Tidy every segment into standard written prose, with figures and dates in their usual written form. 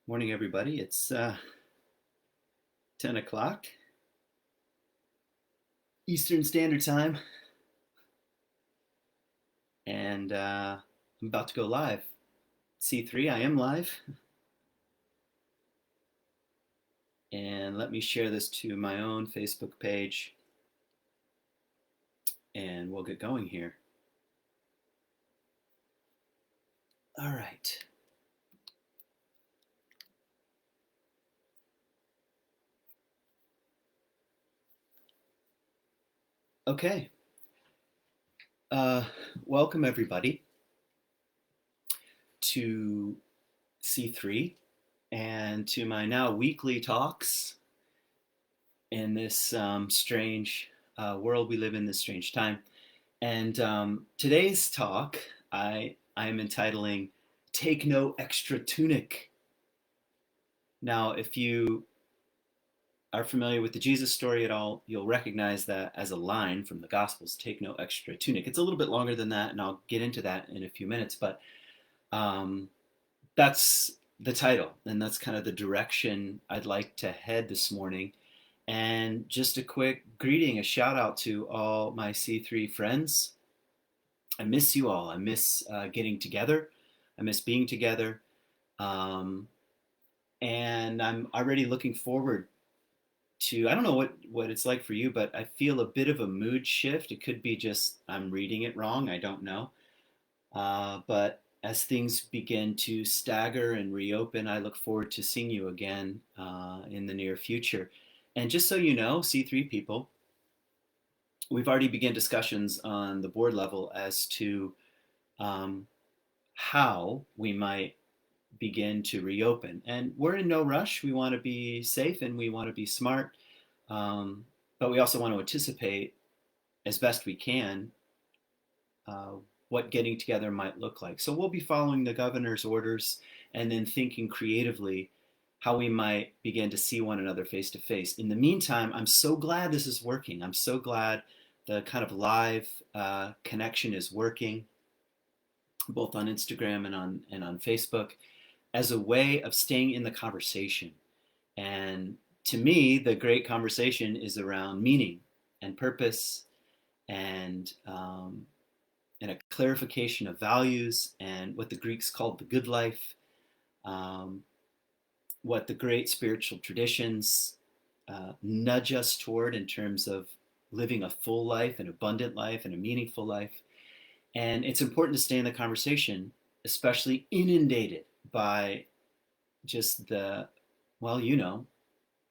Morning, everybody. It's 10 o'clock Eastern Standard Time, and I'm about to go live. C3, I am live. And let me share this to my own Facebook page, and we'll get going here. All right. Okay. Uh, Welcome, everybody, to C3 and to my now weekly talks in this strange world we live in, this strange time. And today's talk I am entitling "Take No Extra Tunic." Now, if you are familiar with the Jesus story at all, you'll recognize that as a line from the Gospels: "Take no extra tunic." It's a little bit longer than that, and I'll get into that in a few minutes. But um, that's the title, and that's kind of the direction I'd like to head this morning. And just a quick greeting, a shout out to all my C3 friends. I miss you all. I miss getting together. I miss being together. Um, and I'm already looking forward to, I don't know what it's like for you, but I feel a bit of a mood shift. It could be just I'm reading it wrong. I don't know. But as things begin to stagger and reopen, I look forward to seeing you again in the near future. And just so you know, C3 people, we've already begun discussions on the board level as to um, how we might begin to reopen. And we're in no rush. We want to be safe and we want to be smart, um, but we also want to anticipate as best we can uh, what getting together might look like. So we'll be following the governor's orders and then thinking creatively how we might begin to see one another face to face. In the meantime, I'm so glad this is working. I'm so glad the kind of live connection is working, both on Instagram and on Facebook, as a way of staying in the conversation. And to me, the great conversation is around meaning and purpose and and a clarification of values and what the Greeks called the good life, um, what the great spiritual traditions nudge us toward in terms of living a full life, an abundant life, and a meaningful life. And it's important to stay in the conversation, especially inundated by just the, well,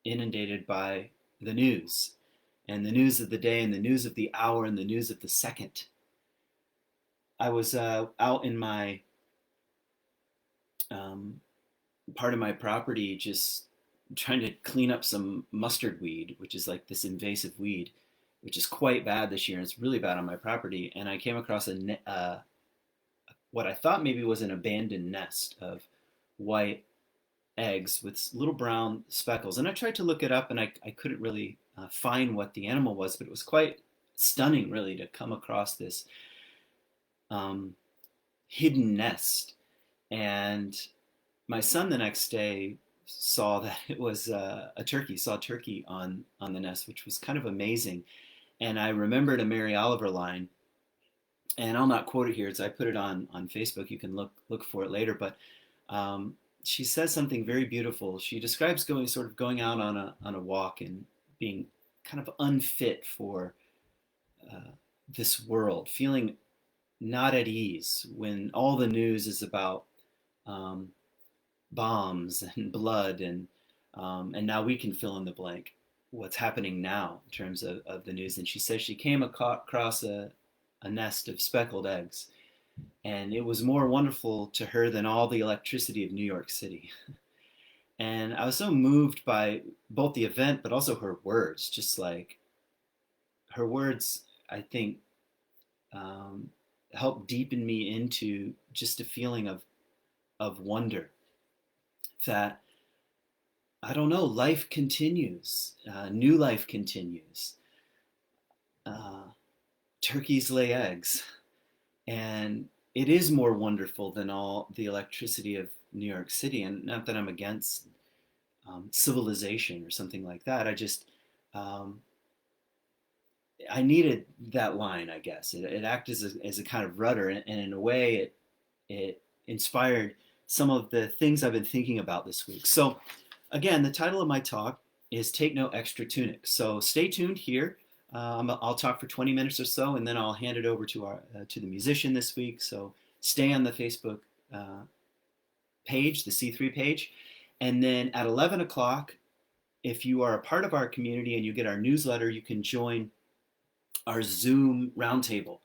inundated by the news and the news of the day and the news of the hour and the news of the second. I was out in my um, part of my property just trying to clean up some mustard weed, which is like this invasive weed, which is quite bad this year. And it's really bad on my property. And I came across what I thought maybe was an abandoned nest of white eggs with little brown speckles. And I tried to look it up and I couldn't really find what the animal was, but it was quite stunning, really, to come across this um, hidden nest. And my son the next day saw that it was a turkey, saw a turkey on the nest, which was kind of amazing. And I remembered a Mary Oliver line, and I'll not quote it here, as I put it on Facebook. You can look for it later, but um, she says something very beautiful. She describes going out on a walk and being kind of unfit for uh, this world, feeling not at ease when all the news is about um, bombs and blood and now we can fill in the blank what's happening now in terms of the news. And she says she came across a nest of speckled eggs, and it was more wonderful to her than all the electricity of New York City. And I was so moved by both the event but also her words. Just like her words, I think, um, helped deepen me into just a feeling of wonder that, I don't know, life continues, new life continues. Uh, Turkeys lay eggs, and it is more wonderful than all the electricity of New York City. And not that I'm against civilization or something like that. Um, I needed that line, I guess. It acted as a kind of rudder, and in a way, it inspired some of the things I've been thinking about this week. So, again, the title of my talk is Take No Extra Tunic. So, stay tuned here. I'll talk for 20 minutes or so, and then I'll hand it over to the musician this week. So, stay on the Facebook page, the C3 page. And then at 11 o'clock, if you are a part of our community and you get our newsletter, you can join our Zoom roundtable,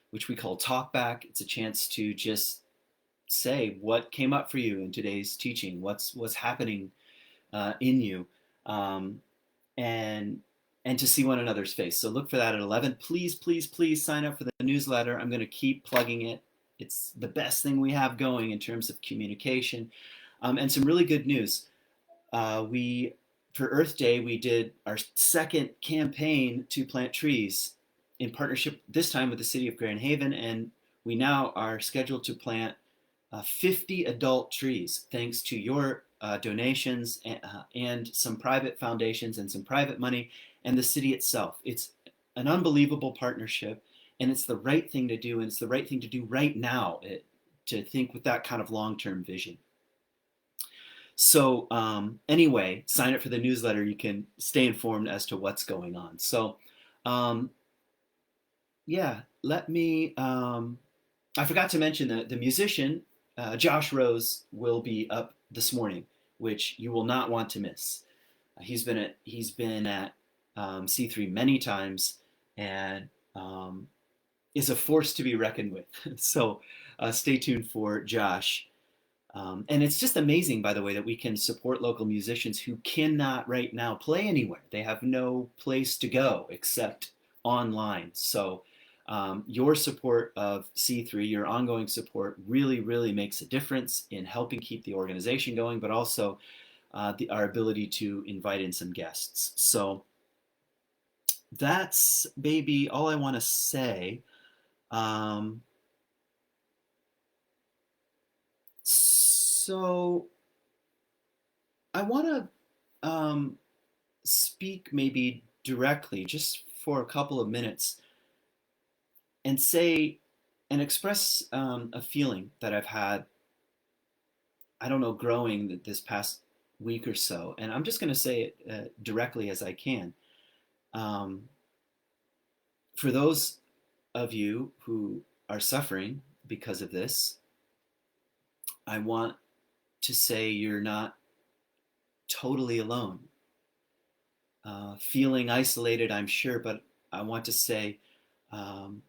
which we call Talkback. It's a chance to just say what came up for you in today's teaching, what's happening in you, um, and and to see one another's face. So look for that at 11. Please, please, please sign up for the newsletter. I'm going to keep plugging it. It's the best thing we have going in terms of communication, and some really good news. We For Earth Day, we did our second campaign to plant trees in partnership this time with the city of Grand Haven, and we now are scheduled to plant 50 adult trees thanks to your donations and some private foundations and some private money and the city itself. It's an unbelievable partnership, and it's the right thing to do, and it's the right thing to do right now, to think with that kind of long-term vision. So anyway, sign up for the newsletter. You can stay informed as to what's going on. So um, yeah, let me. I forgot to mention that the musician Josh Rose will be up this morning, which you will not want to miss. He's been at C3 many times, and is a force to be reckoned with. So stay tuned for Josh. And it's just amazing, by the way, that we can support local musicians who cannot right now play anywhere. They have no place to go except online. So your support of C3, your ongoing support, really, really makes a difference in helping keep the organization going, but also our ability to invite in some guests. So that's maybe all I want to say. So I want to speak maybe directly, just for a couple of minutes, and say and express a feeling that I've had, I don't know, growing this past week or so. And I'm just going to say it directly as I can. Um, for those of you who are suffering because of this, I want to say you're not totally alone. Feeling isolated, I'm sure, but I want to say um,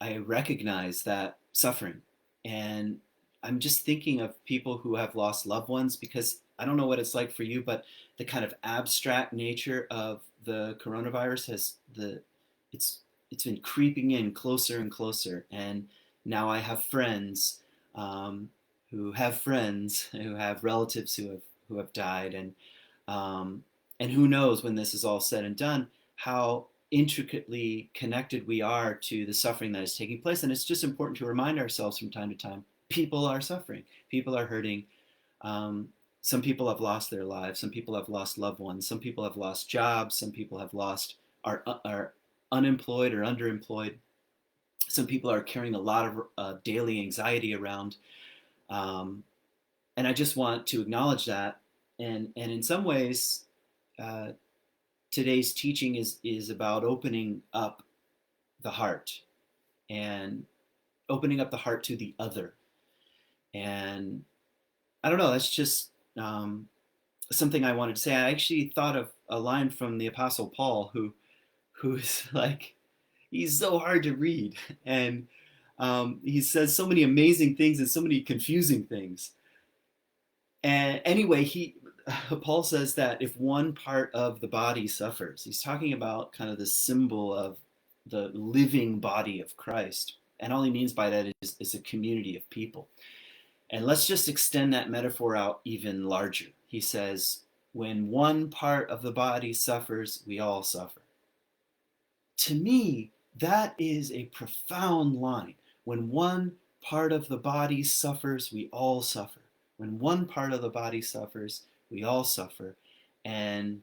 I recognize that suffering. And I'm just thinking of people who have lost loved ones, because I don't know what it's like for you, but the kind of abstract nature of the coronavirus it's it's been creeping in closer and closer. And now I have friends who have relatives who have died, um, and who knows, when this is all said and done, how intricately connected we are to the suffering that is taking place. And it's just important to remind ourselves from time to time, people are suffering, people are hurting. Um, some people have lost their lives, some people have lost loved ones, some people have lost jobs, some people have lost are unemployed or underemployed. Some people are carrying a lot of daily anxiety around. Um, and I just want to acknowledge that. And in some ways, uh, today's teaching is about opening up the heart, and opening up the heart to the other. And I don't know, that's just something I wanted to say. I actually thought of a line from the Apostle Paul, who's like, he's so hard to read, and he says so many amazing things and so many confusing things. And anyway, Paul says that if one part of the body suffers, he's talking about kind of the symbol of the living body of Christ. And all he means by that is a community of people. And let's just extend that metaphor out even larger. He says, when one part of the body suffers, we all suffer. To me, that is a profound line. When one part of the body suffers, we all suffer. When one part of the body suffers, we all suffer. And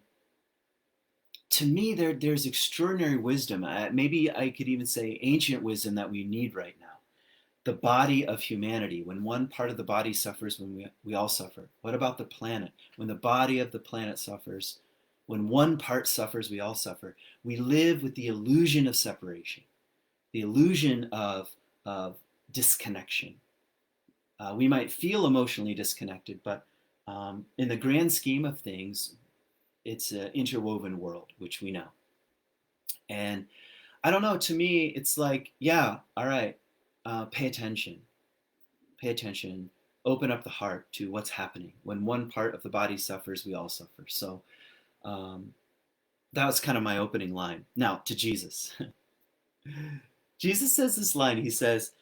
to me, there's extraordinary wisdom. Maybe I could even say ancient wisdom that we need right now. The body of humanity. When one part of the body suffers, when we all suffer. What about the planet? When the body of the planet suffers, when one part suffers, we all suffer. We live with the illusion of separation, the illusion of disconnection. We might feel emotionally disconnected, but in the grand scheme of things, it's an interwoven world, which we know. And I don't know, to me, it's like, yeah, all right, pay attention. Pay attention. Open up the heart to what's happening. When one part of the body suffers, we all suffer. So um, that was kind of my opening line. Now to Jesus. Jesus says this line. He says,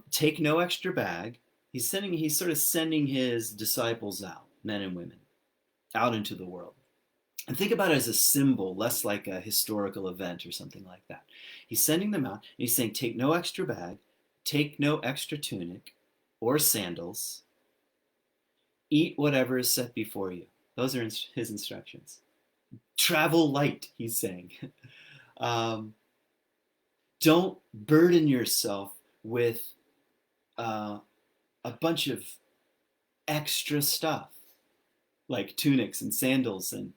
take no extra bag. He's sort of sending his disciples out, men and women, out into the world. And think about it as a symbol, less like a historical event or something like that. He's sending them out, and he's saying, take no extra bag, take no extra tunic or sandals, eat whatever is set before you. Those are his instructions. Travel light, he's saying. Don't burden yourself with a bunch of extra stuff like tunics and sandals and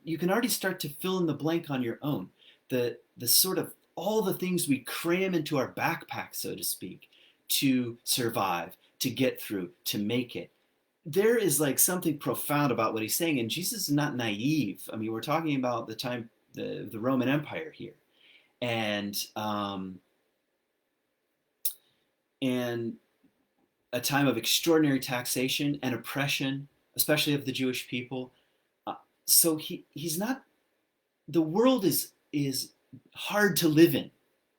you can already start to fill in the blank on your own. The sort of all the things we cram into our backpack, so to speak, to survive, to get through, to make it. There is like something profound about what he's saying, and Jesus is not naive. I mean, we're talking about the time, the Roman Empire here, and a time of extraordinary taxation and oppression, especially of the Jewish people. So he's not. The world is hard to live in,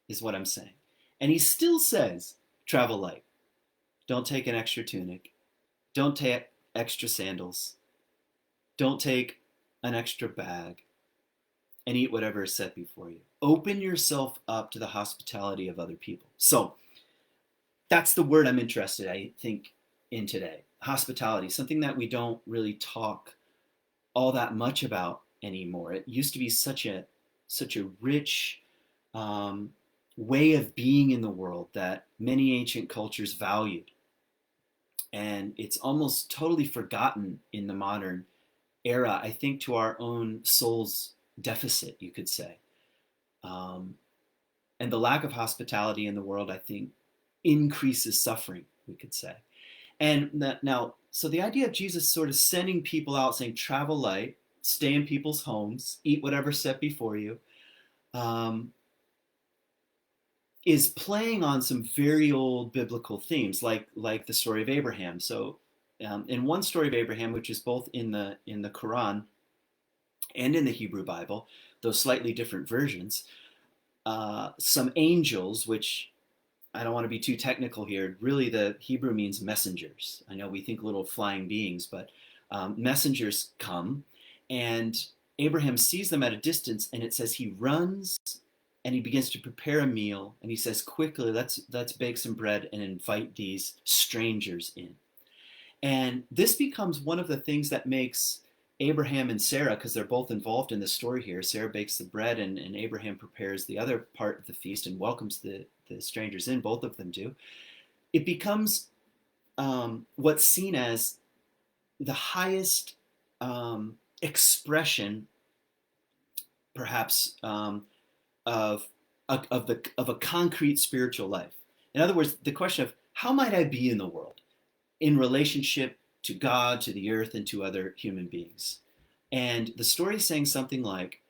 is what I'm saying, and he still says, travel light. Don't take an extra tunic. Don't take extra sandals. Don't take an extra bag, and eat whatever is set before you. Open yourself up to the hospitality of other people. So that's the word I'm interested, I think, in today. Hospitality, something that we don't really talk all that much about anymore. It used to be such a rich way of being in the world that many ancient cultures valued. And it's almost totally forgotten in the modern era, I think, to our own soul's deficit, you could say. And the lack of hospitality in the world, I think, increases suffering, we could say. And now, so the idea of Jesus sort of sending people out, saying, travel light, stay in people's homes, eat whatever's set before you, is playing on some very old biblical themes, like the story of Abraham. So in one story of Abraham, which is both in the Quran and in the Hebrew Bible, though slightly different versions, some angels, which I don't want to be too technical here. Really, the Hebrew means messengers. I know we think little flying beings, but messengers come, and Abraham sees them at a distance, and it says he runs and he begins to prepare a meal, and he says, quickly, let's bake some bread and invite these strangers in. And this becomes one of the things that makes Abraham and Sarah, because they're both involved in the story here. Sarah bakes the bread, and Abraham prepares the other part of the feast and welcomes the strangers in. Both of them do. It becomes what's seen as the highest expression, perhaps, of a concrete spiritual life. In other words, the question of how might I be in the world in relationship to God, to the earth, and to other human beings. And the story is saying something like,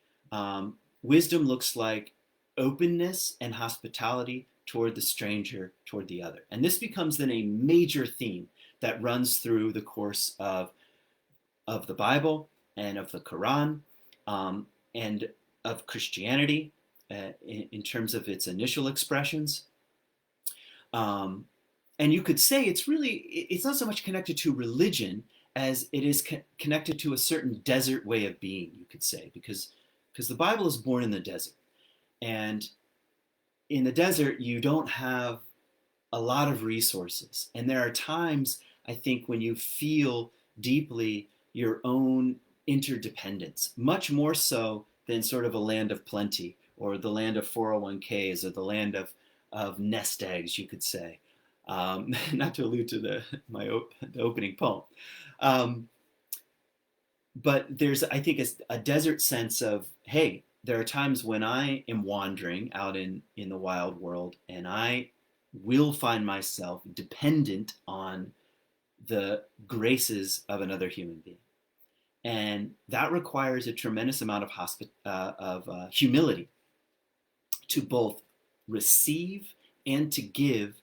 wisdom looks like openness and hospitality toward the stranger, toward the other. And this becomes then a major theme that runs through the course of the Bible and of the Quran, and of Christianity in terms of its initial expressions. And you could say it's not so much connected to religion as it is connected to a certain desert way of being, you could say, because the Bible is born in the desert. And in the desert, you don't have a lot of resources. And there are times, I think, when you feel deeply your own interdependence, much more so than sort of a land of plenty or the land of 401ks or the land of nest eggs, you could say. Not to allude to the opening poem. Um, but there's, I think, a desert sense of, hey, there are times when I am wandering out in the wild world, and I will find myself dependent on the graces of another human being. And that requires a tremendous amount of humility to both receive and to give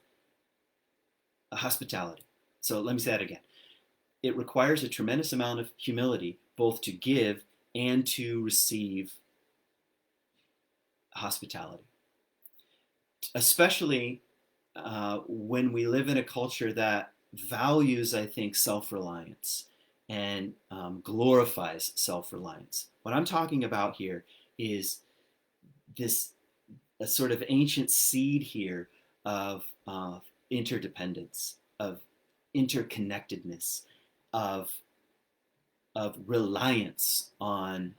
a hospitality. So let me say that again. It requires a tremendous amount of humility both to give and to receive hospitality, especially when we live in a culture that values, I think, self-reliance and glorifies self-reliance. What I'm talking about here is this a sort of ancient seed here of interdependence, of interconnectedness, of reliance on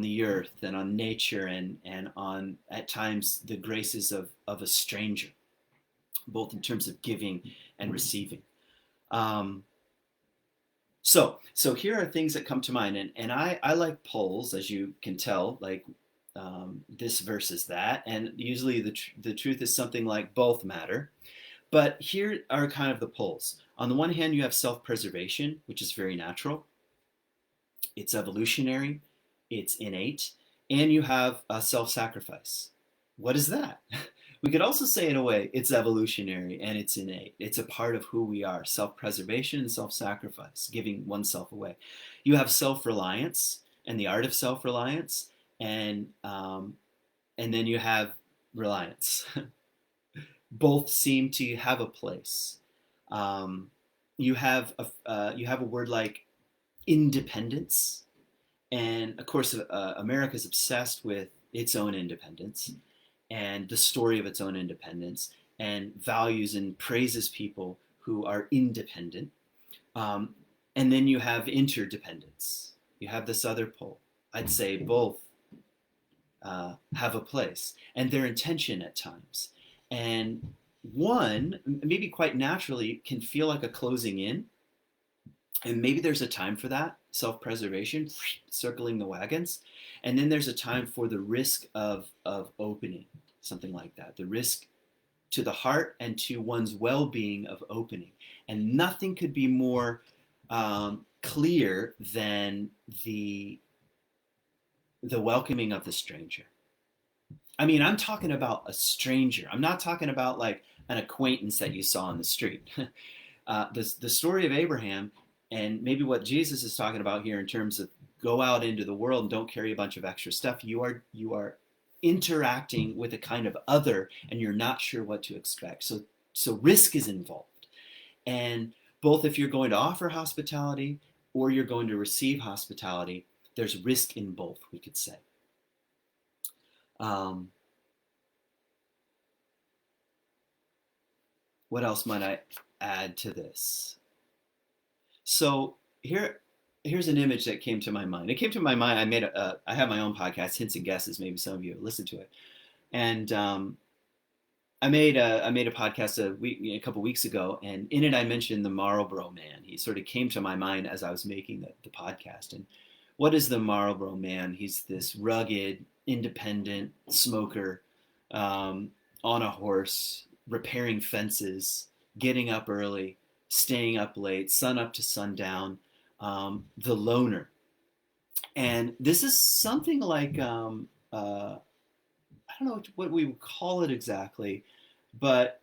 the earth and on nature and on at times the graces of a stranger, both in terms of giving and receiving. Um, so here are things that come to mind, and I like polls, as you can tell, like this versus that, and usually the truth is something like both matter. But here are kind of the polls. On the one hand, you have self-preservation, which is very natural. It's evolutionary, it's innate, and you have self-sacrifice. What is that? We could also say, in a way, it's evolutionary and it's innate. It's a part of who we are: self-preservation and self-sacrifice, giving oneself away. You have self-reliance and the art of self-reliance, and then you have reliance. Both seem to have a place. Um, you have a word like independence, and of course, America is obsessed with its own independence and the story of its own independence, and values and praises people who are independent. Um, and then you have interdependence. You have this other pole. I'd say both have a place, and they're in tension at times. And one, maybe quite naturally, can feel like a closing in, and maybe there's a time for that self-preservation, circling the wagons, and then there's a time for the risk of opening, something like that, the risk to the heart and to one's well-being of opening. And nothing could be more clear than the welcoming of the stranger. I mean, I'm talking about a stranger. I'm not talking about like an acquaintance that you saw on the street. The story of Abraham, and maybe what Jesus is talking about here in terms of go out into the world and don't carry a bunch of extra stuff. You are interacting with a kind of other, and you're not sure what to expect. So risk is involved, and both if you're going to offer hospitality or you're going to receive hospitality, there's risk in both, we could say. Um, what else might I add to this? So here's an image that came to my mind. It came to my mind. I have my own podcast, Hints and Guesses. Maybe some of you have listened to it, and I made a podcast a couple weeks ago, and in it I mentioned the Marlboro Man. He sort of came to my mind as I was making the podcast. And what is the Marlboro Man? He's this rugged, independent smoker on a horse, repairing fences, getting up early, staying up late, sun up to sundown, the loner. And this is something like, I don't know what we would call it exactly, but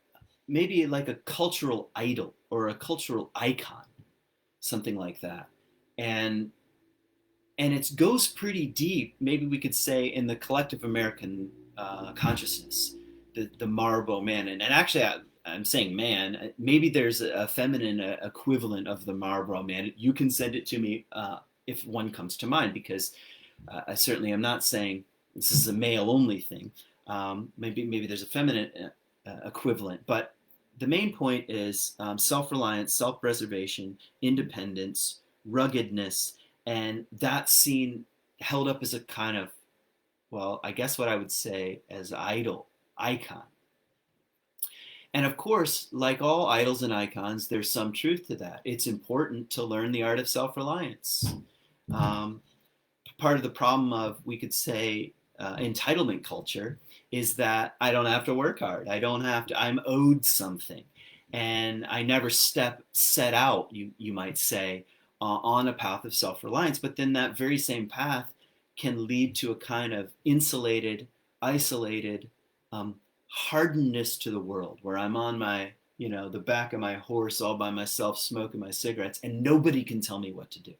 maybe like a cultural idol or a cultural icon, something like that. And it goes pretty deep. Maybe we could say in the collective American consciousness, the Marlboro Man. And actually, I'm saying man. Maybe there's a feminine equivalent of the Marlboro Man. You can send it to me if one comes to mind, because I certainly am not saying this is a male only thing. Maybe there's a feminine equivalent, but the main point is self-reliance, self-preservation, independence, ruggedness, and that's seen held up as a kind of, well, I guess what I would say as idol, icon. And of course, like all idols and icons, there's some truth to that. It's important to learn the art of self-reliance. Um, Part of the problem of, we could say, entitlement culture is that I don't have to work hard. I don't have to. I'm owed something, and I never set out. You might say, on a path of self-reliance. But then that very same path can lead to a kind of insulated, isolated, hardenedness to the world, where I'm on my, the back of my horse all by myself, smoking my cigarettes, and nobody can tell me what to do.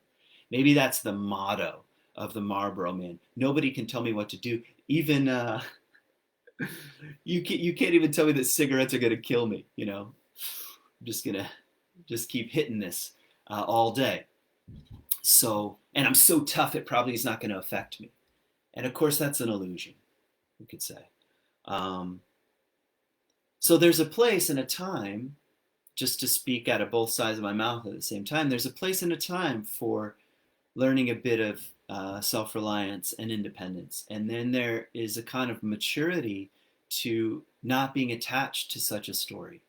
Maybe that's the motto of the Marlboro Man. Nobody can tell me what to do. Even you can't even tell me that cigarettes are going to kill me. I'm just gonna just keep hitting this all day. So, and I'm so tough, it probably is not going to affect me. And of course, that's an illusion, we could say. Um, so there's a place and a time, just to speak out of both sides of my mouth at the same time. There's a place and a time for learning a bit of self-reliance and independence. And then there is a kind of maturity to not being attached to such a story.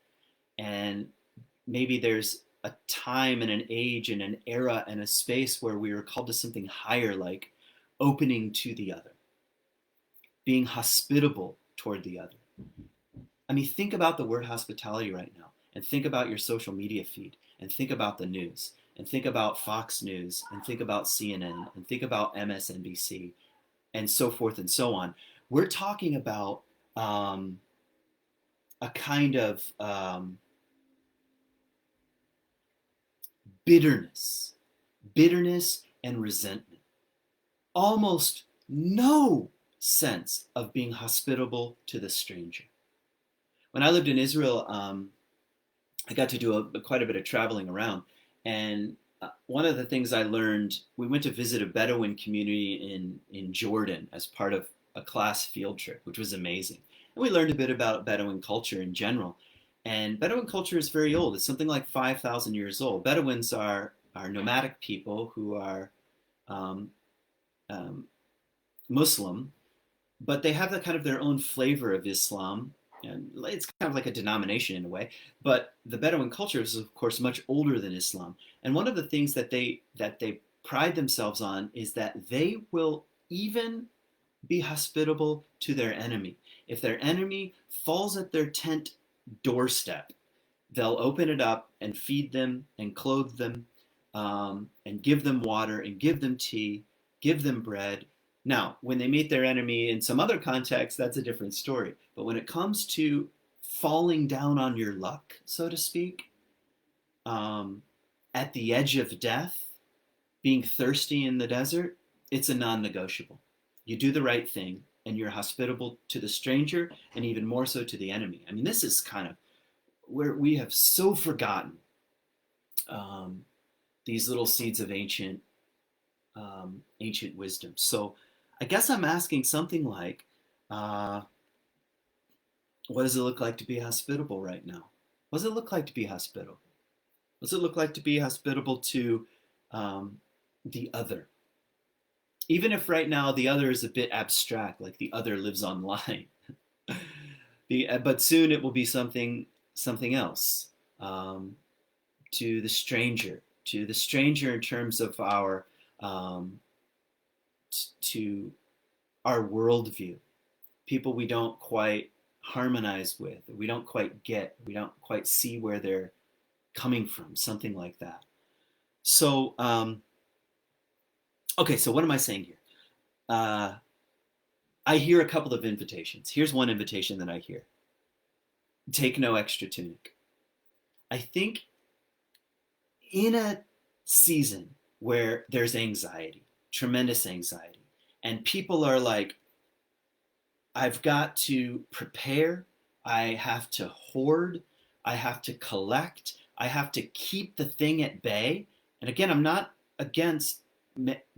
And maybe there's a time and an age and an era and a space where we are called to something higher, like opening to the other, being hospitable toward the other. I mean, think about the word hospitality right now, and think about your social media feed, and think about the news, and think about Fox News, and think about CNN, and think about MSNBC, and so forth and so on. We're talking about a kind of bitterness, and resentment. Almost no sense of being hospitable to the stranger. When I lived in Israel, I got to do quite a bit of traveling around. And one of the things I learned, we went to visit a Bedouin community in Jordan as part of a class field trip, which was amazing. And we learned a bit about Bedouin culture in general. And Bedouin culture is very old. It's something like 5,000 years old. Bedouins are nomadic people who are um, um, Muslim, but they have the kind of their own flavor of Islam. And it's kind of like a denomination in a way, but the Bedouin culture is, of course, much older than Islam. And one of the things that they pride themselves on is that they will even be hospitable to their enemy. If their enemy falls at their tent doorstep, they'll open it up and feed them and clothe them, and give them water and give them tea, give them bread. Now, when they meet their enemy in some other context, that's a different story. But when it comes to falling down on your luck, so to speak, at the edge of death, being thirsty in the desert, it's a non-negotiable. You do the right thing, and you're hospitable to the stranger, and even more so to the enemy. I mean, this is kind of where we have so forgotten these little seeds of ancient wisdom. So I guess I'm asking something like, what does it look like to be hospitable right now? What does it look like to be hospitable? What does it look like to be hospitable to the other? Even if right now the other is a bit abstract, like the other lives online. But soon it will be something else. To the stranger in terms of our to our worldview, people we don't quite harmonize with, we don't quite get, we don't quite see where they're coming from, something like that. So, okay, so what am I saying here? I hear a couple of invitations. Here's one invitation that I hear. Take no extra tunic. I think in a season where there's anxiety, tremendous anxiety, and people are like, I've got to prepare, I have to hoard, I have to collect, I have to keep the thing at bay. And again, I'm not against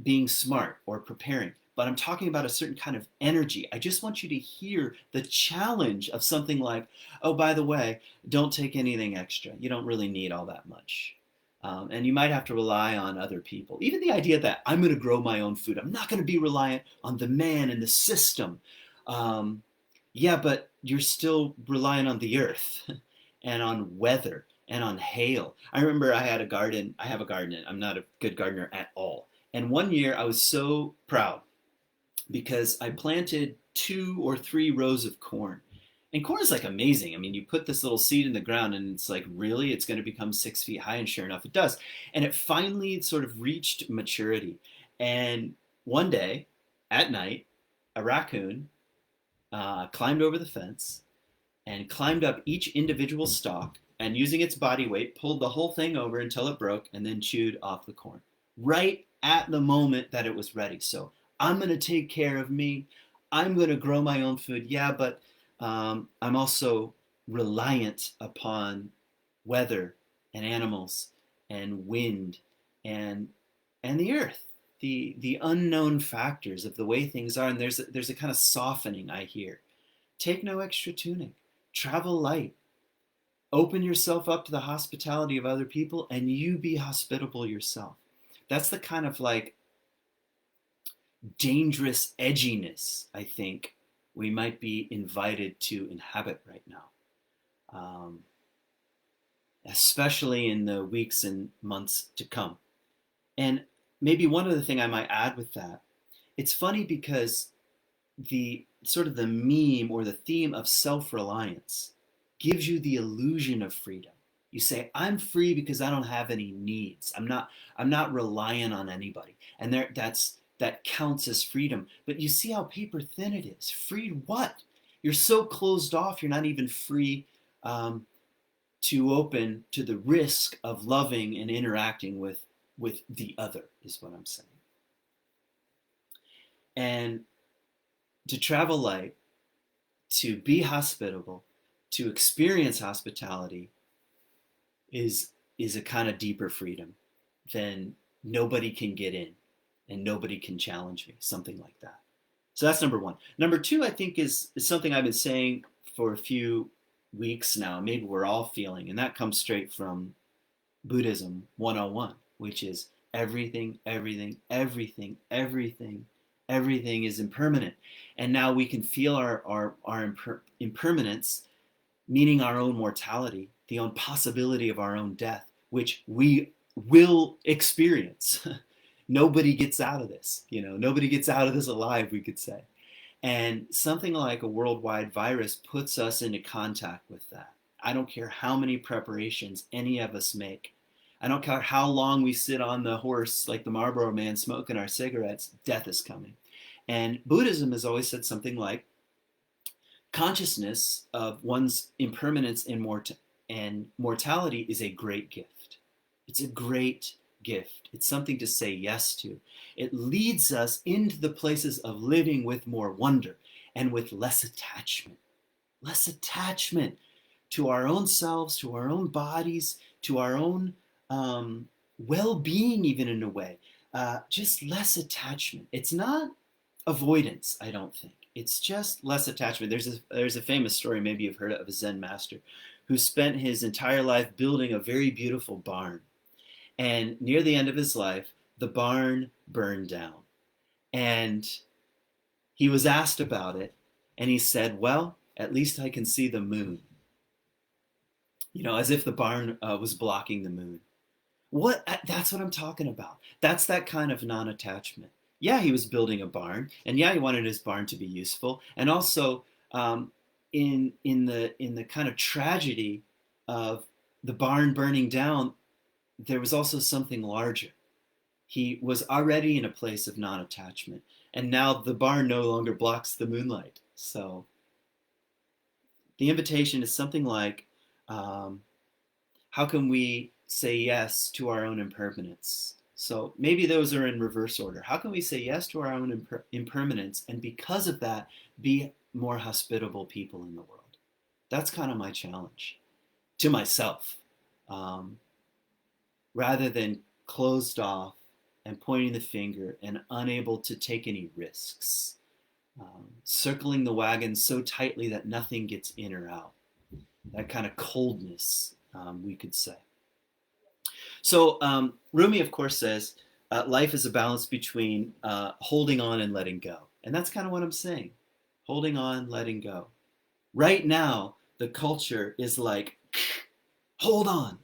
being smart or preparing, but I'm talking about a certain kind of energy. I just want you to hear the challenge of something like, oh, by the way, don't take anything extra. You don't really need all that much. And you might have to rely on other people. Even the idea that I'm going to grow my own food, I'm not going to be reliant on the man and the system. Um, yeah, but you're still relying on the earth and on weather and on hail. I remember I had a garden. I have a garden. I'm not a good gardener at all. And one year I was so proud because I planted 2 or 3 rows of corn. And corn is like amazing. I mean, you put this little seed in the ground and it's like, really? It's going to become 6 feet high. And sure enough, it does. And it finally sort of reached maturity. And one day at night, a raccoon climbed over the fence and climbed up each individual stalk and using its body weight, pulled the whole thing over until it broke and then chewed off the corn right at the moment that it was ready. So I'm going to take care of me. I'm going to grow my own food. Yeah, but I'm also reliant upon weather and animals and wind and the earth, the unknown factors of the way things are. And there's a kind of softening I hear. Take no extra tunic. Travel light. Open yourself up to the hospitality of other people, and you be hospitable yourself. That's the kind of like dangerous edginess I think we might be invited to inhabit right now, um, especially in the weeks and months to come. And maybe one other thing I might add with that, it's funny because the sort of the meme or the theme of self-reliance gives you the illusion of freedom. You say, I'm free because I don't have any needs. I'm not relying on anybody. And that counts as freedom. But you see how paper thin it is. Free what? You're so closed off, you're not even free to open to the risk of loving and interacting with the other, is what I'm saying. And to travel light, to be hospitable, to experience hospitality is a kind of deeper freedom than nobody can get in and nobody can challenge me, something like that. So that's number one. Number two, I think, is something I've been saying for a few weeks now. Maybe we're all feeling, and that comes straight from Buddhism 101, which is everything, everything, everything, everything, everything is impermanent. And now we can feel our impermanence, meaning our own mortality, the own possibility of our own death, which we will experience. Nobody gets out of this, nobody gets out of this alive, we could say. And something like a worldwide virus puts us into contact with that. I don't care how many preparations any of us make. I don't care how long we sit on the horse like the Marlboro Man smoking our cigarettes, death is coming. And Buddhism has always said something like, consciousness of one's impermanence and mortality is a great gift. It's a great gift. It's something to say yes to. It leads us into the places of living with more wonder and with less attachment. Less attachment to our own selves, to our own bodies, to our own well-being, even in a way. Just less attachment. It's not avoidance, I don't think. It's just less attachment. There's a famous story, maybe you've heard of a Zen master who spent his entire life building a very beautiful barn. And near the end of his life, the barn burned down. And he was asked about it, and he said, well, at least I can see the moon. As if the barn was blocking the moon. That's what I'm talking about. That's that kind of non-attachment. Yeah, he was building a barn, and yeah, he wanted his barn to be useful. And also, in the kind of tragedy of the barn burning down, there was also something larger. He was already in a place of non-attachment, and now the barn no longer blocks the moonlight. So the invitation is something like, how can we say yes to our own impermanence? So maybe those are in reverse order. How can we say yes to our own impermanence, and because of that, be more hospitable people in the world? That's kind of my challenge to myself. Rather than closed off and pointing the finger and unable to take any risks, circling the wagon so tightly that nothing gets in or out. That kind of coldness, we could say. So Rumi, of course, says life is a balance between holding on and letting go. And that's kind of what I'm saying. Holding on, letting go. Right now, the culture is like, hold on.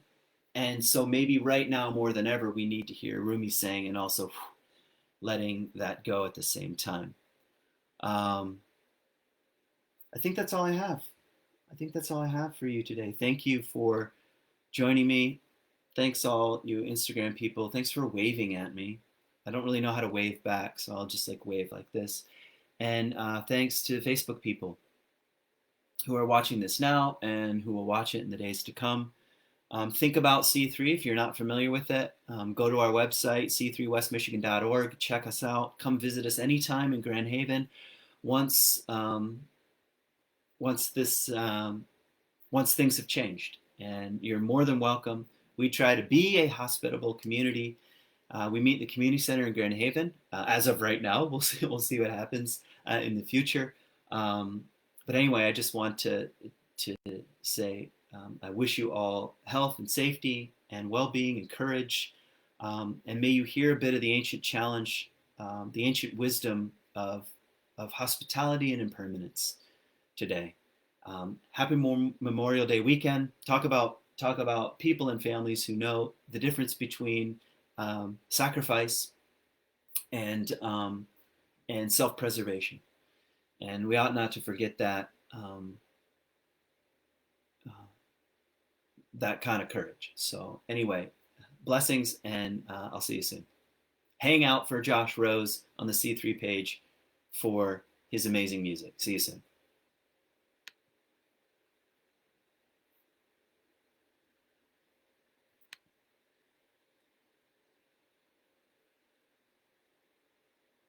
And so maybe right now more than ever, we need to hear Rumi saying and also letting that go at the same time. I think that's all I have. I think that's all I have for you today. Thank you for joining me. Thanks all you Instagram people. Thanks for waving at me. I don't really know how to wave back, so I'll just like wave like this. And thanks to Facebook people who are watching this now and who will watch it in the days to come. Think about C3 if you're not familiar with it. Go to our website, c3westmichigan.org. Check us out. Come visit us anytime in Grand Haven. Once things have changed, and you're more than welcome. We try to be a hospitable community. We meet in the community center in Grand Haven. As of right now, we'll see what happens in the future. But anyway, I just want to say I wish you all health and safety and well-being and courage. And may you hear a bit of the ancient challenge, the ancient wisdom of hospitality and impermanence today. Happy Memorial Day weekend. Talk about people and families who know the difference between sacrifice and self-preservation, and we ought not to forget that that kind of courage. So anyway, blessings, and I'll see you soon. Hang out for Josh Rose on the C3 page for his amazing music. See you soon.